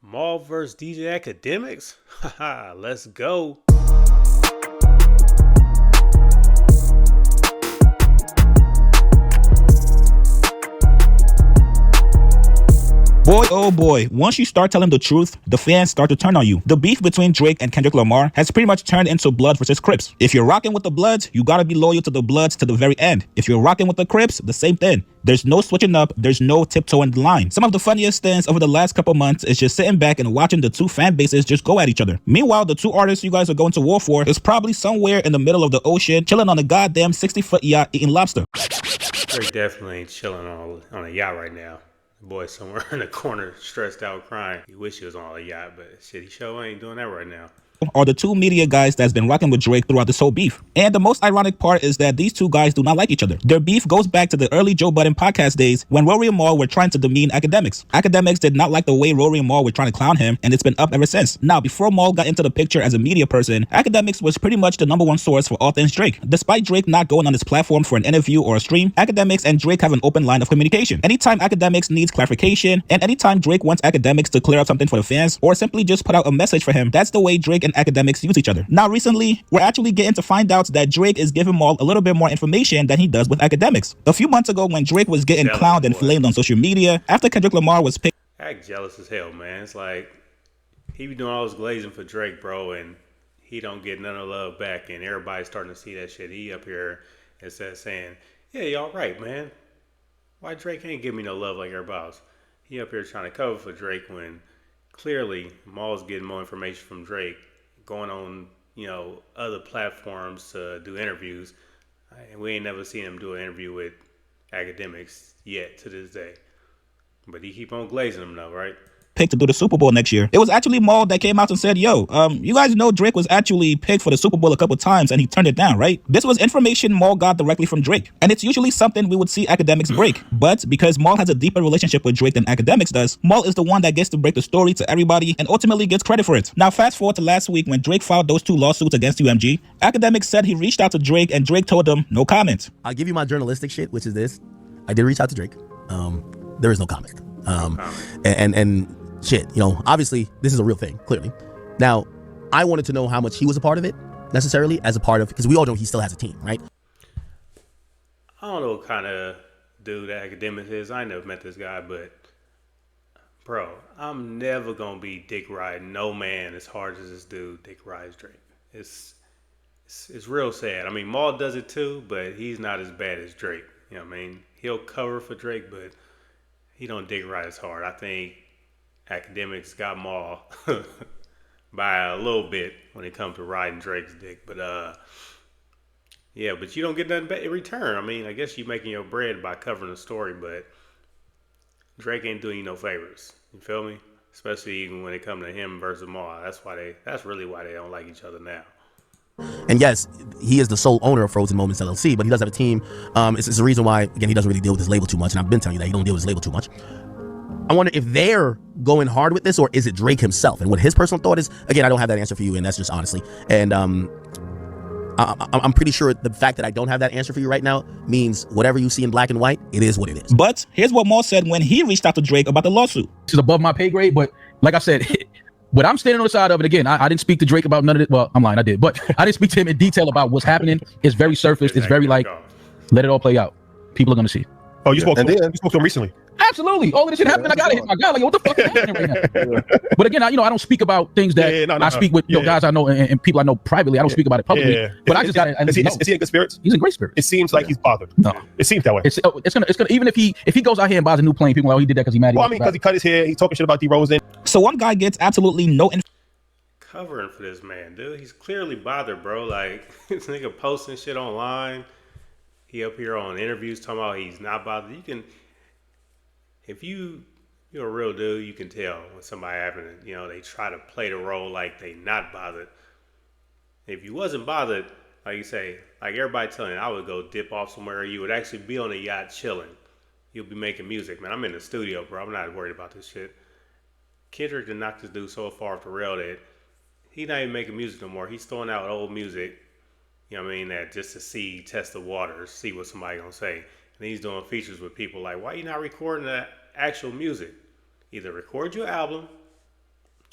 Mal versus DJ Academics? Haha, let's go. Boy, oh boy, once you start telling the truth, the fans start to turn on you. The beef between Drake and Kendrick Lamar has pretty much turned into Blood versus Crips. If you're rocking with the Bloods, you gotta be loyal to the Bloods to the very end. If you're rocking with the Crips, the same thing. There's no switching up, there's no tiptoeing the line. Some of the funniest things over the last couple months is just sitting back and watching the two fan bases just go at each other. Meanwhile, the two artists you guys are going to war for is probably somewhere in the middle of the ocean, chilling on a goddamn 60-foot yacht eating lobster. Drake definitely ain't chilling on a yacht right now. The boy's somewhere in the corner, stressed out, crying. He wish he was on a yacht, but shit, he sure ain't doing that right now. Are the two media guys that's been rocking with Drake throughout this whole beef. And the most ironic part is that these two guys do not like each other. Their beef goes back to the early Joe Budden podcast days when Rory and Mal were trying to demean Akademiks. Akademiks did not like the way Rory and Mal were trying to clown him, and it's been up ever since. Now, before Mal got into the picture as a media person, Akademiks was pretty much the number one source for all things Drake. Despite Drake not going on his platform for an interview or a stream, Akademiks and Drake have an open line of communication. Anytime Akademiks needs clarification, and anytime Drake wants Akademiks to clear up something for the fans, or simply just put out a message for him, that's the way Drake and Akademiks use each other. Now, recently, we're actually getting to find out that Drake is giving Mal a little bit more information than he does with Akademiks. A few months ago, when Drake was getting clowned and flamed on social media after Kendrick Lamar was picked. Act jealous as hell, man. It's like he be doing all this glazing for Drake, bro, and he don't get none of the love back, and everybody's starting to see that shit. He up here instead of saying, "Yeah, y'all right, man. Why Drake ain't give me no love like everybody else?" He up here trying to cover for Drake when clearly Mal's getting more information from Drake, going on, other platforms to do interviews. And we ain't never seen him do an interview with Akademiks yet to this day. But he keep on glazing them though, right? Picked to do the Super Bowl next year. It was actually Mal that came out and said, you guys know Drake was actually picked for the Super Bowl a couple times and he turned it down, right? This was information Mal got directly from Drake. And it's usually something we would see Akademiks break. But because Mal has a deeper relationship with Drake than Akademiks does, Mal is the one that gets to break the story to everybody and ultimately gets credit for it. Now, fast forward to last week when Drake filed those two lawsuits against UMG, Akademiks said he reached out to Drake and Drake told him, no comment. I'll give you my journalistic shit, which is this. I did reach out to Drake. There is no comment. And shit, obviously this is a real thing, clearly. Now, I wanted to know how much he was a part of it, necessarily, as a part of, because we all know he still has a team, right? I don't know what kind of dude Akademiks is. I ain't never met this guy, but bro, I'm never gonna be dick riding no man as hard as this dude dick rides Drake. It's real sad. I mean, Mal does it too, but he's not as bad as Drake. You know what I mean? He'll cover for Drake, but he don't dick ride as hard. I think Akademiks got Mal by a little bit when it comes to riding Drake's dick. But yeah, but you don't get nothing in return. I mean, I guess you're making your bread by covering the story, but Drake ain't doing you no favors. You feel me? Especially even when it comes to him versus Mal. That's really why they don't like each other now. And yes, he is the sole owner of Frozen Moments LLC, but he does have a team. It's the reason why, again, he doesn't really deal with his label too much, and I've been telling you that he don't deal with his label too much. I wonder if they're going hard with this, or is it Drake himself? And what his personal thought is, again, I don't have that answer for you, and that's just honestly. And I'm pretty sure the fact that I don't have that answer for you right now means whatever you see in black and white, it is what it is. But here's what Mal said when he reached out to Drake about the lawsuit. This is above my pay grade, but like I said, but I'm standing on the side of it. Again, I didn't speak to Drake about none of it. Well, I'm lying, I did, but I didn't speak to him in detail about what's happening. It's very surface. It's very like, let it all play out. People are going to see. Oh, you spoke to him recently? Absolutely. All of this shit happening. I gotta hit my guy. Like, what the fuck is happening right now? But again, I don't speak about things that I speak with guys I know and people I know privately. I don't speak about it publicly. But I just gotta. Is he in good spirits? He's in great spirits. It seems like he's bothered. No, it seems that way. It's gonna even if he goes out here and buys a new plane, people are like, oh, he did that because he mad. Well, I mean, because he cut his hair, he's talking shit about DeRozan. So one guy gets absolutely no covering for this man, dude. He's clearly bothered, bro. Like, this nigga posting shit online. He up here on interviews talking about he's not bothered. You can, if you're a real dude, you can tell when somebody having, they try to play the role like they not bothered. If you wasn't bothered, like you say, like everybody telling you, I would go dip off somewhere. You would actually be on a yacht chilling. You'll be making music, man. I'm in the studio, bro. I'm not worried about this shit. Kendrick done knocked this dude so far off the rail that he's not even making music no more. He's throwing out old music, you know what I mean, that just to test the waters, see what somebody gonna say. And he's doing features with people like, why you not recording the actual music? Either record your album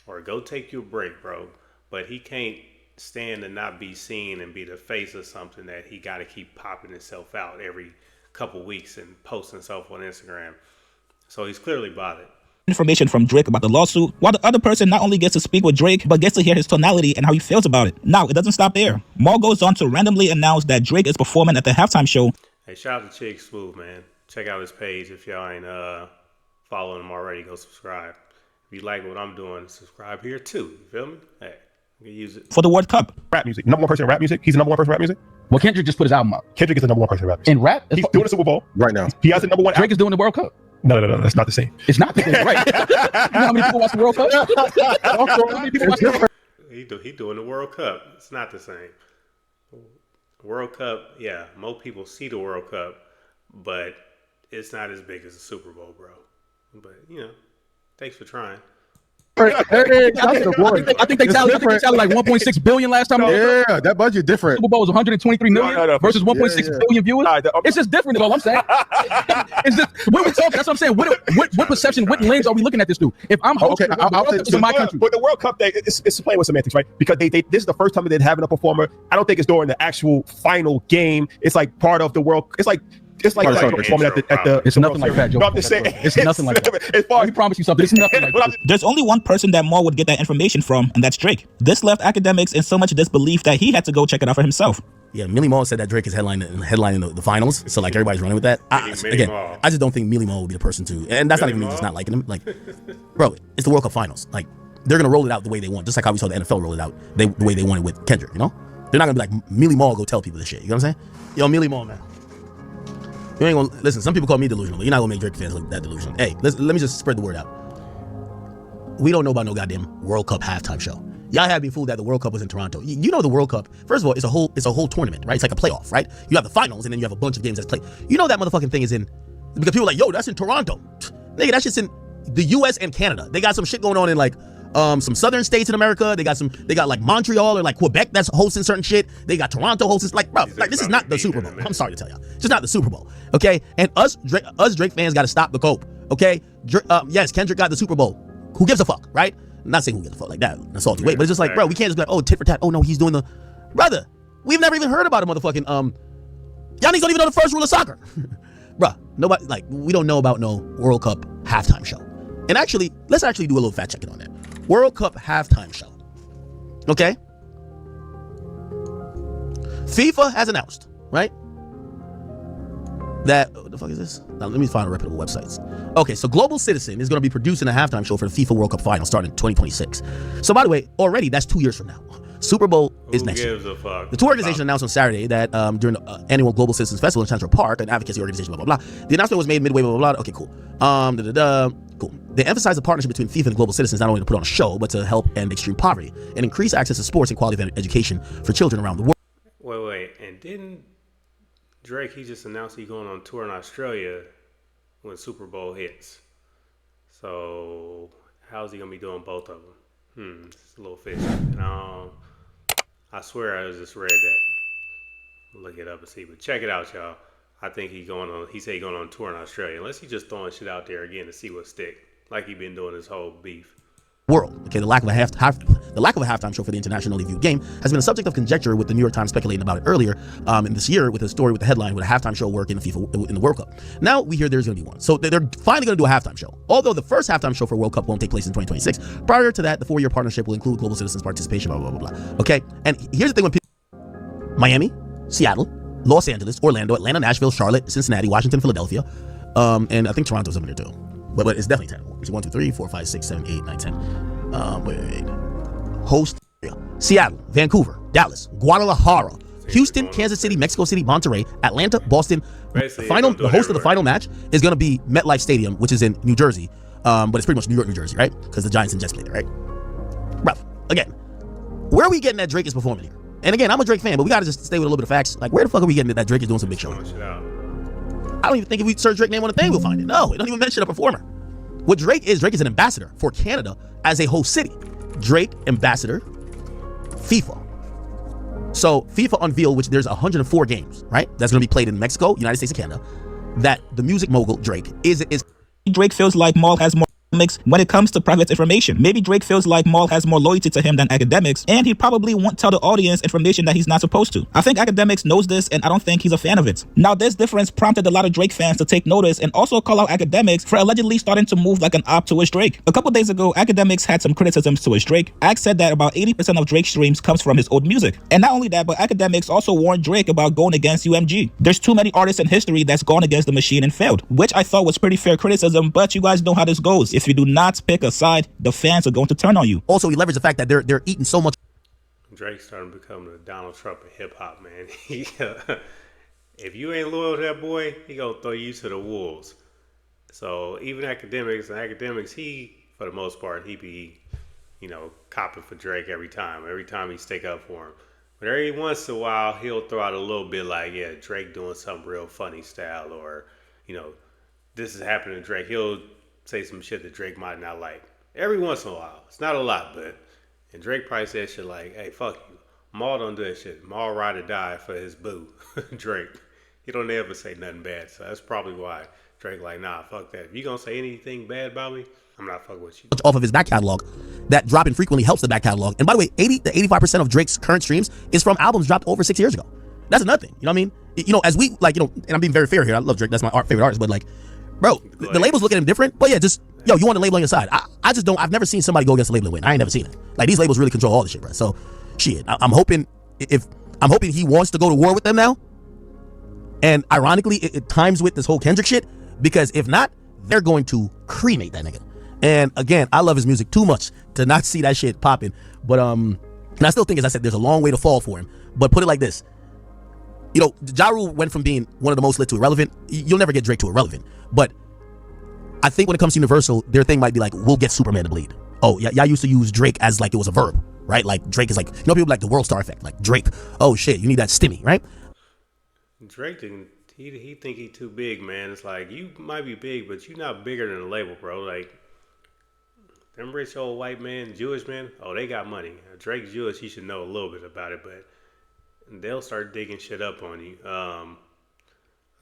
or go take you a break, bro. But he can't stand to not be seen and be the face of something that he got to keep popping himself out every couple weeks and posting himself on Instagram. So he's clearly bothered. Information from Drake about the lawsuit, while the other person not only gets to speak with Drake, but gets to hear his tonality and how he feels about it. Now, it doesn't stop there. Mal goes on to randomly announce that Drake is performing at the halftime show. Hey, shout out to Chick Smooth, man. Check out his page if y'all ain't following him already. Go subscribe. If you like what I'm doing, subscribe here too. You feel me? Hey, you can use it For the World Cup. Rap music. Number one person in rap music. He's the number one person in rap music. Well, Kendrick just put his album out. Kendrick is the number one person in rap music. In rap? He's doing the Super Bowl right now. He has the number one. Drake is doing the World Cup. No, that's not the same. It's not the same, right? You know how many people watch the World Cup? How many people watch the World Cup? He doing the World Cup. It's not the same. World Cup, yeah, most people see the World Cup, but it's not as big as the Super Bowl, bro. But, thanks for trying. That's the one. I think they tallied like 1.6 billion last time. Yeah, that budget different. Super Bowl was 123 million versus 1.6 billion viewers. It's just different, is all I'm saying. It's just what are we talking? That's what I'm saying. What perception, what lens are we looking at this through? If I'm hosting, okay, I'll say in my country. But the World Cup thing, it's playing with semantics, right? Because they this is the first time they're having a performer. I don't think it's during the actual final game. It's like part of the world. It's like performing at the. It's nothing like that, Joe. No, I'm just saying. It's nothing like that. As far Let me promise you something. It's nothing like that. There's only one person that Mal would get that information from, and that's Drake. This left Academics in so much disbelief that he had to go check it out for himself. Yeah, Millie Mall said that Drake is headlining the finals, so like everybody's running with that. I just don't think Millie Mall will be the person to, and that's not even me just not liking him. Like, bro, it's the World Cup finals. Like, they're gonna roll it out the way they want, just like how we saw the NFL roll it out the way they wanted with Kendrick. You know, they're not gonna be like Millie Mall go tell people this shit. You know what I'm saying? Yo, Millie Mall, man. You ain't gonna listen. Some people call me delusional, but you're not gonna make Drake fans look that delusional. Hey, let me just spread the word out. We don't know about no goddamn World Cup halftime show. Y'all had me fooled that the World Cup was in Toronto. You know the World Cup. First of all, it's a whole tournament, right? It's like a playoff, right? You have the finals, and then you have a bunch of games that's played. You know that motherfucking thing is in because people are like, yo, that's in Toronto. Nigga, that shit's in the U.S. and Canada. They got some shit going on in like some southern states in America. They got like Montreal or like Quebec that's hosting certain shit. They got Toronto hosting like, bro, like this is not the Super Bowl. I'm sorry to tell y'all, it's just not the Super Bowl, okay? And us Drake fans got to stop the cope, okay? Yes, Kendrick got the Super Bowl. Who gives a fuck, right? I'm not saying who gives a fuck like that. That's salty way, but it's just like, bro, we can't just be like, oh, tit for tat. Oh no, he's doing the brother. We've never even heard about a motherfucking y'all niggas don't even know the first rule of soccer, bruh. Nobody like we don't know about no World Cup halftime show. And actually, let's actually do a little fact checking on that. World Cup halftime show. Okay? FIFA has announced, right? That, what the fuck is this? Now, let me find reputable websites. Okay, so Global Citizen is going to be producing a halftime show for the FIFA World Cup final starting in 2026. So, by the way, already that's 2 years from now. Super Bowl is next year. The tour organization announced on Saturday that during the annual Global Citizens Festival in Central Park, an advocacy organization, blah, blah, blah. The announcement was made midway, blah, blah, blah. Okay, cool. Cool. They emphasized the partnership between FIFA and Global Citizens not only to put on a show, but to help end extreme poverty and increase access to sports and quality of education for children around the world. Wait. And didn't Drake, he just announced he's going on tour in Australia when Super Bowl hits. So how's he going to be doing both of them? It's a little fishy. And I swear I just read that. Look it up and see. But check it out, y'all. I think he said he's going on tour in Australia. Unless he's just throwing shit out there again to see what stick. Like he been doing his whole beef. World. Okay, the lack of a halftime show for the internationally viewed game has been a subject of conjecture, with the New York Times speculating about it earlier in this year with a story with the headline, "Would a halftime show work in the World Cup?" Now we hear there's going to be one. So they're finally going to do a halftime show. Although the first halftime show for World Cup won't take place in 2026. Prior to that, the 4-year partnership will include Global Citizens participation, blah, blah, blah, blah. Okay, and here's the thing: when people, Miami, Seattle, Los Angeles, Orlando, Atlanta, Nashville, Charlotte, Cincinnati, Washington, Philadelphia, and I think Toronto's up in there too. But it's definitely 10. It's 1, 2, 3, 4, 5, 6, 7, 8, 9, 10. Wait. Host: Seattle, Vancouver, Dallas, Guadalajara, Houston, Kansas City, Mexico City, Monterrey, Atlanta, Boston. The host of the final match is going to be MetLife Stadium, which is in New Jersey. But it's pretty much New York, New Jersey, right? Because the Giants and Jets play there, right? Bruh, again, where are we getting that Drake is performing here? And again, I'm a Drake fan, but we got to just stay with a little bit of facts. Like, where the fuck are we getting that Drake is doing some big show? I don't even think if we search Drake name on a thing, we'll find it. No, it don't even mention a performer. What Drake is an ambassador for Canada as a host city. Drake, ambassador, FIFA. So FIFA unveiled, which there's 104 games, right? That's going to be played in Mexico, United States, and Canada. That the music mogul Drake is. Drake feels like Mal has more when it comes to private information. Maybe Drake feels like Mal has more loyalty to him than Akademiks, and he probably won't tell the audience information that he's not supposed to. I think Akademiks knows this, and I don't think he's a fan of it. Now, this difference prompted a lot of Drake fans to take notice and also call out Akademiks for allegedly starting to move like an op towards Drake. A couple days ago, Akademiks had some criticisms towards Drake. Ak said that about 80% of Drake's streams comes from his old music. And not only that, but Akademiks also warned Drake about going against UMG. There's too many artists in history that's gone against the machine and failed, which I thought was pretty fair criticism, but you guys know how this goes. If you do not pick a side, the fans are going to turn on you. Also, he leveraged the fact that they're eating so much. Drake's starting to become the Donald Trump of hip hop, man. If you ain't loyal to that boy, he gonna throw you to the wolves. So even Akademiks, he for the most part he be, copping for Drake every time. Every time he stick up for him. But every once in a while he'll throw out a little bit like, yeah, Drake doing something real funny style, or this is happening to Drake. He'll say some shit that Drake might not like. Every once in a while. It's not a lot, but and Drake probably said shit like, hey, fuck you. Mal don't do that shit. Mal ride or die for his boo, Drake. He don't ever say nothing bad. So that's probably why Drake like, nah, fuck that. If you gonna say anything bad about me, I'm not fucking with you. Off of his back catalog, that dropping frequently helps the back catalog. And by the way, 80 to 85% of Drake's current streams is from albums dropped over 6 years ago. That's nothing. You know what I mean? As we and I'm being very fair here. I love Drake. That's my favorite artist. But like, bro, the labels look at him different. But yeah, just you want a label on your side. I just don't. I've never seen somebody go against a label and win. I ain't never seen it. Like, these labels really control all the shit, bro. So shit. I'm hoping he wants to go to war with them now. And ironically, it times with this whole Kendrick shit, because if not, they're going to cremate that nigga. And again, I love his music too much to not see that shit popping. But and I still think, as I said, there's a long way to fall for him. But put it like this. Ja Rule went from being one of the most lit to irrelevant. You'll never get Drake to irrelevant. But I think when it comes to Universal, their thing might be like, we'll get Superman to bleed. Oh, yeah, y'all used to use Drake as like it was a verb, right? Like Drake is like, people like the world star effect. Like Drake, oh shit, you need that stimmy, right? Drake didn't. He think he too big, man. It's like, you might be big, but you're not bigger than a label, bro. Like, them rich old white men, Jewish men, oh, they got money. Drake's Jewish, he should know a little bit about it, but they'll start digging shit up on you. I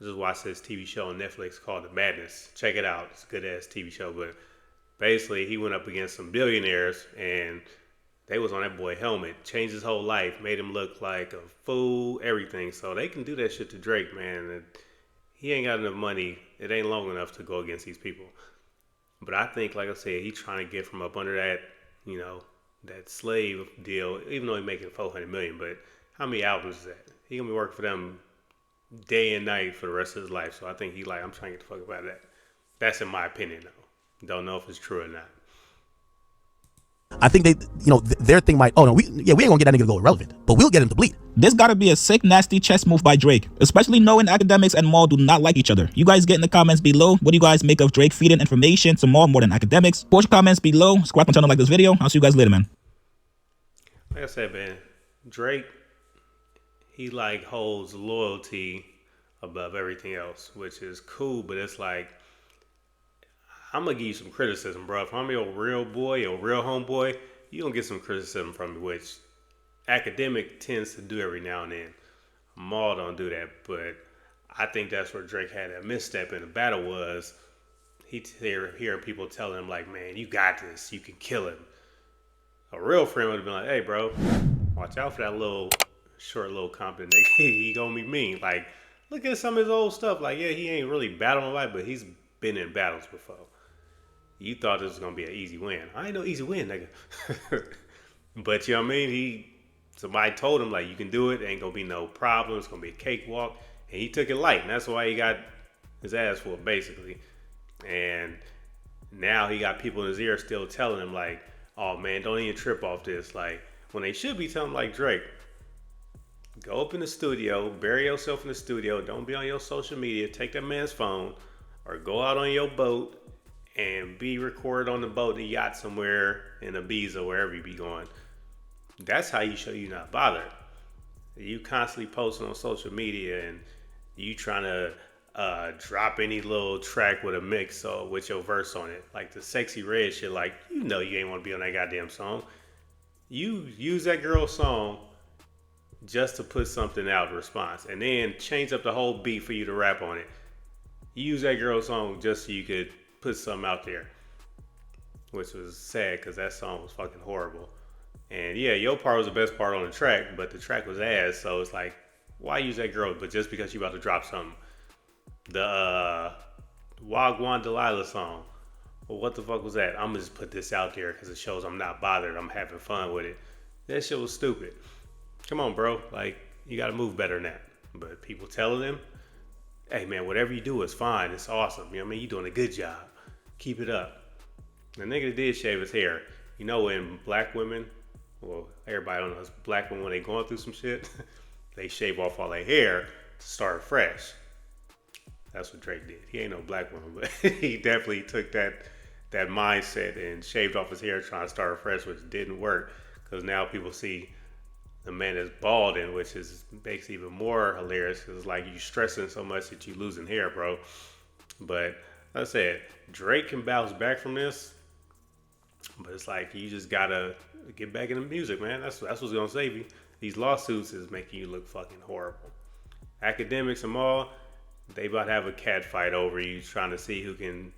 just watched this TV show on Netflix called The Madness. Check it out. It's a good-ass TV show, but basically he went up against some billionaires, and they was on that boy helmet, changed his whole life, made him look like a fool, everything. So they can do that shit to Drake, man. And he ain't got enough money. It ain't long enough to go against these people. But I think, like I said, he's trying to get from up under that, that slave deal, even though he's making $400 million. But how many albums is that? He gonna be working for them day and night for the rest of his life. So I think he like, I'm trying to get the fuck about that. That's in my opinion, though. Don't know if it's true or not. I think they, their thing might, we ain't gonna get that nigga to go irrelevant, but we'll get him to bleed. This gotta be a sick, nasty chess move by Drake, especially knowing Akademiks and Mal do not like each other. You guys get in the comments below. What do you guys make of Drake feeding information to Mal more than Akademiks? Post your comments below. Subscribe to the channel, like this video. I'll see you guys later, man. Like I said, man, Drake, he like holds loyalty above everything else, which is cool, but it's like, I'm gonna give you some criticism, bro. If I'm your real boy, your real homeboy, you gonna get some criticism from me, which Akademic tends to do every now and then. Mal don't do that, but I think that's where Drake had a misstep in the battle was he hearing people telling him like, man, you got this, you can kill him. A real friend would have been like, hey, bro, watch out for that little short little confident nigga. He gonna be mean. Like, look at some of his old stuff. Like, yeah, he ain't really battling life, but he's been in battles before. You thought this was gonna be an easy win. I ain't no easy win, nigga. But you know what I mean? Somebody told him like, you can do it. Ain't gonna be no problem. It's gonna be a cakewalk, and he took it light, and that's why he got his ass whooped basically. And now he got people in his ear still telling him like, oh man, don't even trip off this. Like, when they should be telling him like, Drake, go up in the studio, bury yourself in the studio. Don't be on your social media. Take that man's phone, or go out on your boat and be recorded on the boat, the yacht somewhere in Ibiza, wherever you be going. That's how you show you're not bothered. You constantly posting on social media and you trying to drop any little track with a mix or with your verse on it. Like the Sexy Red shit, like, you ain't want to be on that goddamn song. You use that girl's song just to put something out in response and then change up the whole beat for you to rap on it. You use that girl's song just so you could put something out there. which was sad because that song was fucking horrible. And yeah, your part was the best part on the track, but the track was ass. So it's like, why use that girl? But just because you about to drop something, the Wagwan Delilah song. Well, what the fuck was that? I'm gonna just put this out there because it shows I'm not bothered. I'm having fun with it. That shit was stupid. Come on, bro. Like, you gotta move better than that. But people telling him, hey man, whatever you do is fine. It's awesome. You know what I mean? You're doing a good job. Keep it up. The nigga did shave his hair. You know, when black women, well, everybody knows black women, when they going through some shit, they shave off all their hair to start fresh. That's what Drake did. He ain't no black woman, but he definitely took that mindset and shaved off his hair trying to start fresh, which didn't work. Because now people see the man is balding, which makes it even more hilarious. Because it's like you stressing so much that you losing hair, bro. But like I said, Drake can bounce back from this. But it's like you just gotta get back into music, man. That's what's gonna save you. These lawsuits is making you look fucking horrible. Akademics and Mal, they about to have a cat fight over you, trying to see who can,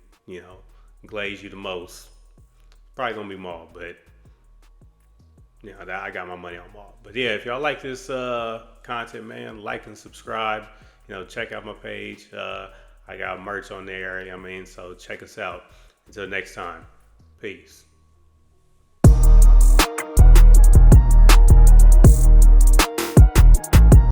glaze you the most. Probably gonna be Mal, but I got my money on Mal. But yeah, if y'all like this content, man, like and subscribe. Check out my page. I got merch on there. So check us out. Until next time, peace.